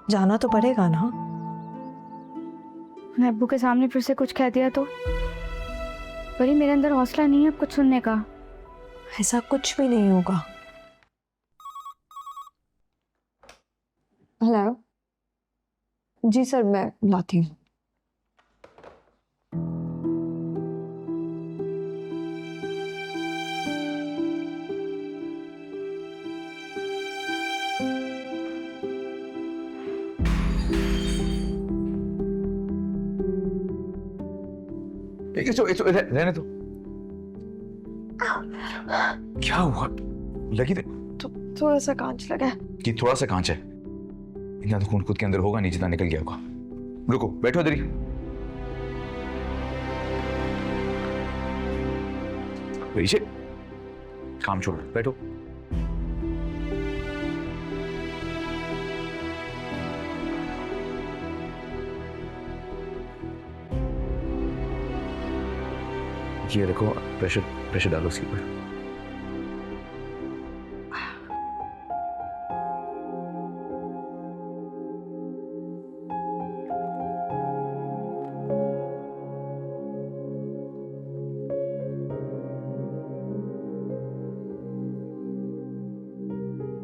जाना तो पड़ेगा ना। मैं अब्बू के सामने फिर से कुछ कह दिया तो? परी, मेरे अंदर हौसला नहीं है अब कुछ सुनने का। ऐसा कुछ भी नहीं होगा। हेलो जी सर, मैं लाती हूँ। रहने दो। क्या हुआ? लगी तो थोड़ा सा कांच लगा है। कि थोड़ा सा कांच है, इतना तो खून खुद के अंदर होगा नहीं जितना निकल गया होगा। रुको, बैठो इधर ही। ऋषि, काम छोड़ो, बैठो। ये देखो, प्रेशर प्रेशर डालो उसके ऊपर।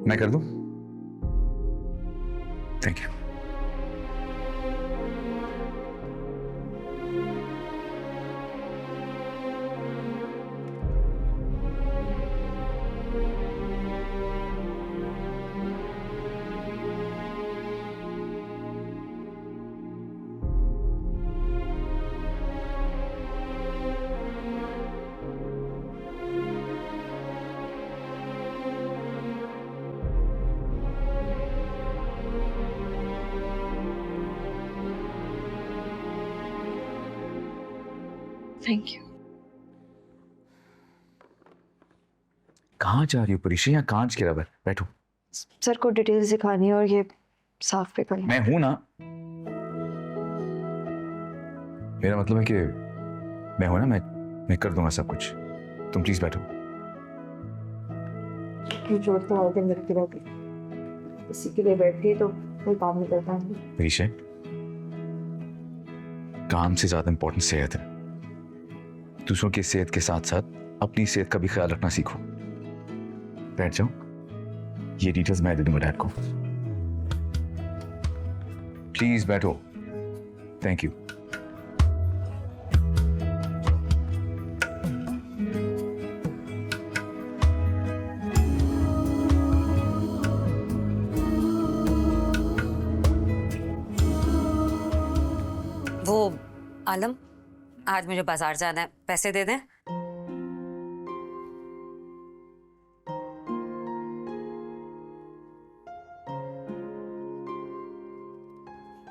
मैं कर दूं? Thank you. Thank you. कहाँ जा रही हो परीक्षा? यहाँ कांच गिरा हुआ है, बैठो। सर को डिटेल्स दिखानी है और ये साफ पे करना। मैं हूं ना, मेरा मतलब है कि मैं हूं ना, मैं कर दूंगा सब कुछ। तुम प्लीज बैठो। जोर तो आगे लगती रहती, इसी के लिए बैठती तो कोई काम नहीं कर पाएंगे। परीक्षा, काम से ज्यादा इंपॉर्टेंट सेहत है। दूसरों की सेहत के साथ साथ अपनी सेहत का भी ख्याल रखना सीखो। बैठ जाओ, ये डिटेल्स मैं दे दूंगा डैड को। प्लीज बैठो। Thank you. वो आलम, आज मुझे बाजार जाना है, पैसे दे दें?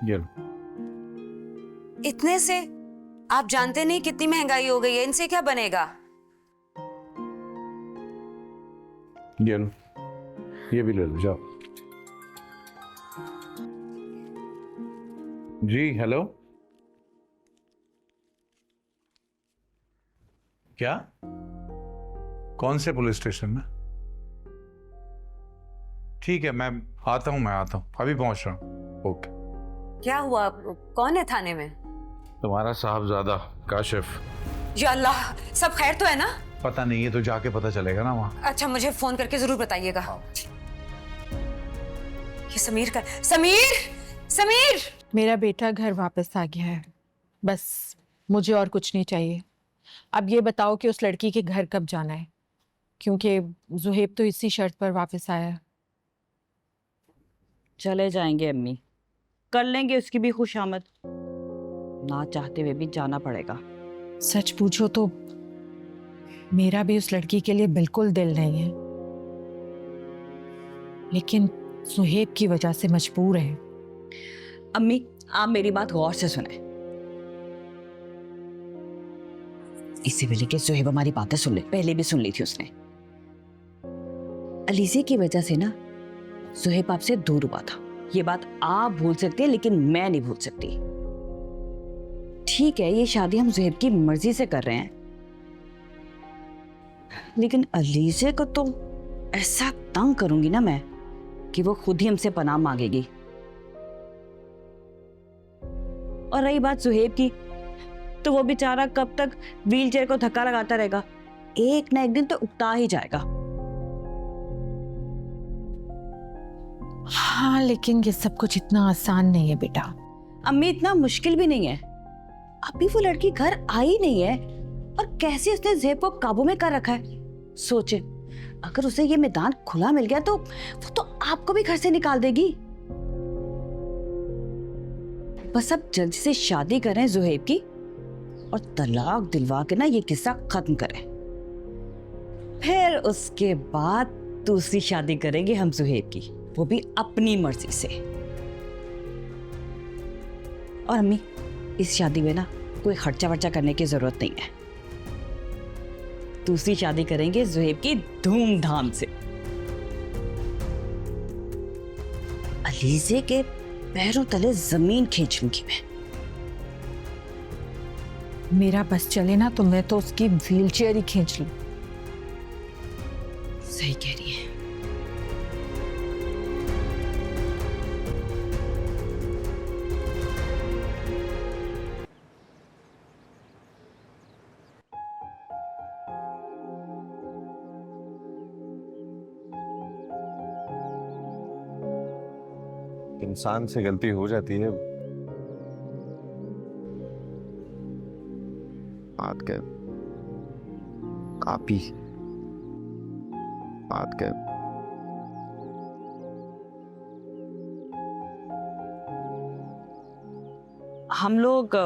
ये लो। इतने से? आप जानते नहीं कितनी महंगाई हो गई है, इनसे क्या बनेगा? ये लो, ये भी ले लो, जाओ। जी हेलो। क्या? कौन से पुलिस स्टेशन में? ठीक है, मैं आता हूं, अभी पहुंच रहा हूं। ओके। क्या हुआ? कौन है थाने में? तुम्हारा साहबजादा काशिफ। या अल्लाह, सब खैर तो है ना? पता नहीं है, तो जाके पता चलेगा ना वहां। अच्छा, मुझे फोन करके जरूर बताइएगा। ये समीर का। समीर, समीर! मेरा बेटा घर वापस आ गया है, बस मुझे और कुछ नहीं चाहिए। अब ये बताओ कि उस लड़की के घर कब जाना है, क्योंकि जुहेब तो इसी शर्त पर वापस आया है। चले जाएंगे अम्मी, कर लेंगे उसकी भी खुशामद। ना चाहते हुए भी जाना पड़ेगा। सच पूछो तो मेरा भी उस लड़की के लिए बिल्कुल दिल नहीं है, लेकिन सुहेब की वजह से मजबूर है। अम्मी, आप मेरी बात गौर से सुने। इससे पहले कि सुहेब हमारी बातें सुन ले, पहले भी सुन ली थी उसने। अलीज़े की वजह से ना सुहेब आपसे दूर हुआ था। ये बात आप भूल सकते हैं, लेकिन मैं नहीं भूल सकती। ठीक है, ये शादी हम सुहेब की मर्जी से कर रहे हैं, लेकिन अलीज़े को तो ऐसा तंग करूंगी ना मैं कि वो खुद ही हमसे पनाह मांगेगी। और रही बात सुहेब की, तो वो बेचारा कब तक व्हीलचेयर को धक्का लगाता रहेगा, एक ना एक दिन तो उगता ही जाएगा। हाँ, लेकिन ये सब कुछ इतना आसान नहीं है बेटा। अम्मी इतना मुश्किल भी नहीं है, अभी वो लड़की घर आई नहीं है और कैसे उसने ज़ेब को काबू में कर रखा है। सोचे अगर उसे ये मैदान खुला मिल गया तो वो तो आपको भी घर से निकाल देगी। बस अब जल्दी से शादी करें ज़ुहैब की और तलाक दिलवा के ना ये किस्सा खत्म करें, फिर उसके बाद दूसरी शादी करेंगे हम ज़ुहैब की, वो भी अपनी मर्जी से। और अम्मी इस शादी में ना कोई खर्चा वर्चा करने की जरूरत नहीं है, दूसरी शादी करेंगे ज़ुहैब की धूमधाम से। अलीज़े के पैरों तले जमीन खींच लूंगी मैं। मेरा बस चले ना तो मैं तो उसकी व्हीलचेयर ही खींच लूं। सही कह रही है। इंसान से गलती हो जाती है। बात कर कापी बात कर। हम लोग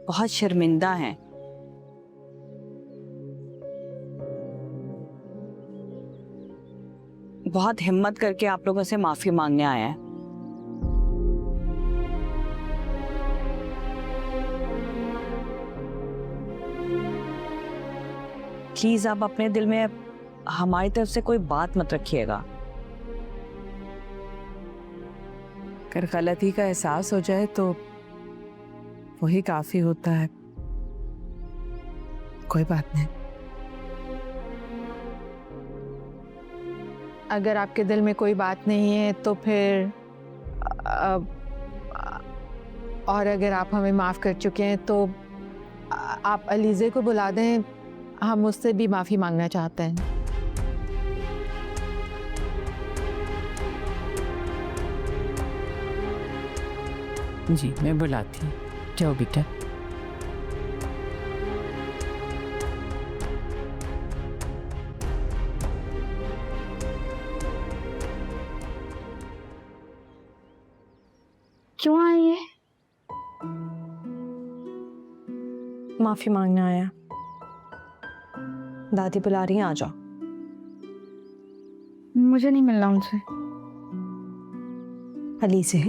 बहुत शर्मिंदा हैं। बहुत हिम्मत करके आप लोगों से माफी मांगने आए हैं। प्लीज आप अपने दिल में हमारी तरफ से कोई बात मत रखिएगा। अगर गलती का एहसास हो जाए तो वही काफी होता है। कोई बात नहीं। अगर आपके दिल में कोई बात नहीं है तो फिर और अगर आप हमें माफ़ कर चुके हैं तो आप अलीज़े को बुला दें, हम उससे भी माफ़ी मांगना चाहते हैं। जी मैं बुलाती हूँ, जाओ बेटा। क्यों आई है? माफी मांगने आया। दादी बुला रही हैं, आ जाओ। मुझे नहीं मिलना उनसे। अली से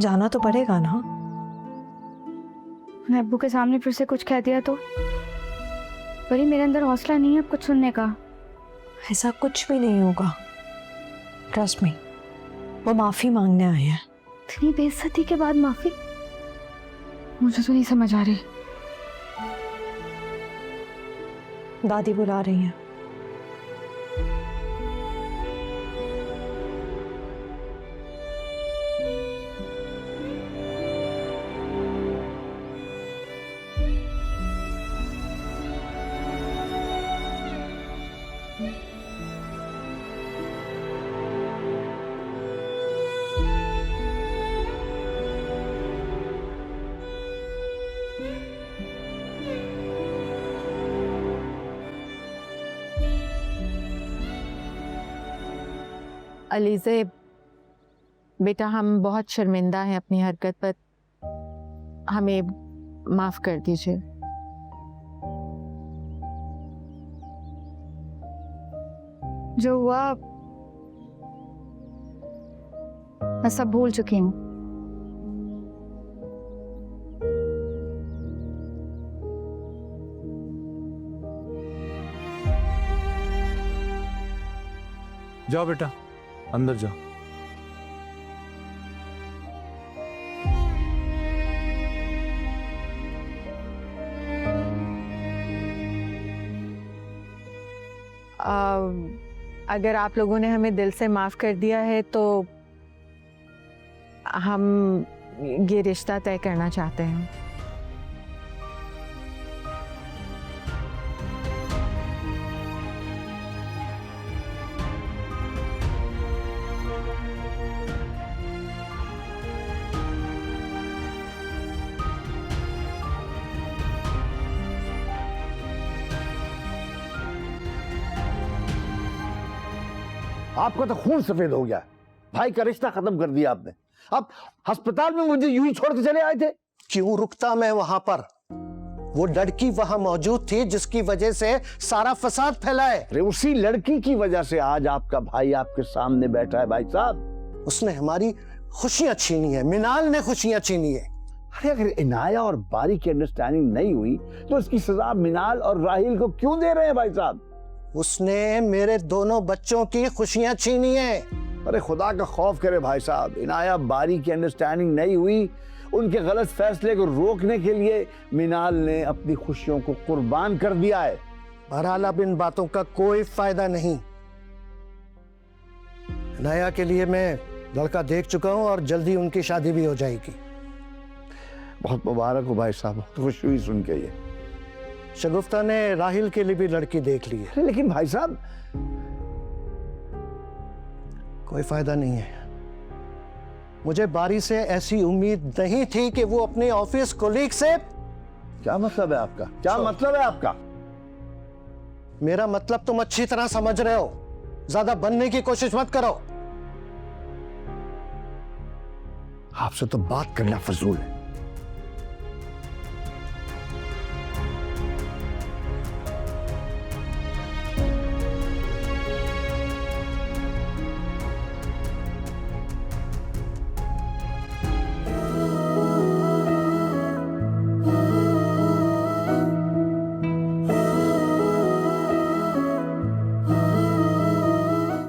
जाना तो पड़ेगा ना। मैं अब्बू के सामने फिर से कुछ कह दिया तो? परी मेरे अंदर हौसला नहीं है अब कुछ सुनने का। ऐसा कुछ भी नहीं होगा, ट्रस्ट मी। वो माफी मांगने आए हैं। इतनी बेइज्जती के बाद माफी? मुझे तो नहीं समझ आ रही। दादी बुला रही हैं। अलीज़े बेटा, हम बहुत शर्मिंदा हैं अपनी हरकत पर, हमें माफ़ कर दीजिए। जो हुआ मैं सब भूल चुकी हूँ। जाओ बेटा, अंदर जाओ। अगर आप लोगों ने हमें दिल से माफ़ कर दिया है तो हम ये रिश्ता तय करना चाहते हैं। आपका तो खून सफेद हो गया। भाई का रिश्ता खत्म कर दिया आपने। अब अस्पताल में मुझे यूं ही छोड़ के चले आए थे। क्यों रुकता मैं वहां पर? वो लड़की वहां मौजूद थी जिसकी वजह से सारा फसाद फैला है। अरे उसी लड़की की वजह से आज आपका भाई आपके सामने बैठा है भाई साहब। उसने हमारी खुशियां छीनी है, मिनाल ने खुशियां छीनी है। अरे अगर इनाया और बारी की अंडरस्टैंडिंग नहीं हुई तो इसकी सजा मिनाल और राहिल को क्यों दे रहे हैं भाई साहब? उसने मेरे दोनों बच्चों की खुशियां छीनी है। अरे खुदा का खौफ करे भाई साहब, इनाया बारी की अंडरस्टैंडिंग नहीं हुई। उनके गलत फैसले को रोकने के लिए मिनाल ने अपनी खुशियों को कुर्बान कर दिया है। बहरहाल अब इन बातों का कोई फायदा नहीं। इनाया के लिए मैं लड़का देख चुका हूं और जल्दी उनकी शादी भी हो जाएगी। बहुत मुबारक हो भाई साहब, खुशी हुई सुन के। ये शगुफ्ता ने राहिल के लिए भी लड़की देख ली है। लेकिन भाई साहब कोई फायदा नहीं है। मुझे बारी से ऐसी उम्मीद नहीं थी कि वो अपने ऑफिस कोलीग से। क्या मतलब है आपका? क्या मतलब है आपका? मेरा मतलब तुम अच्छी तरह समझ रहे हो। ज्यादा बनने की कोशिश मत करो। आपसे तो बात करना फजूल है।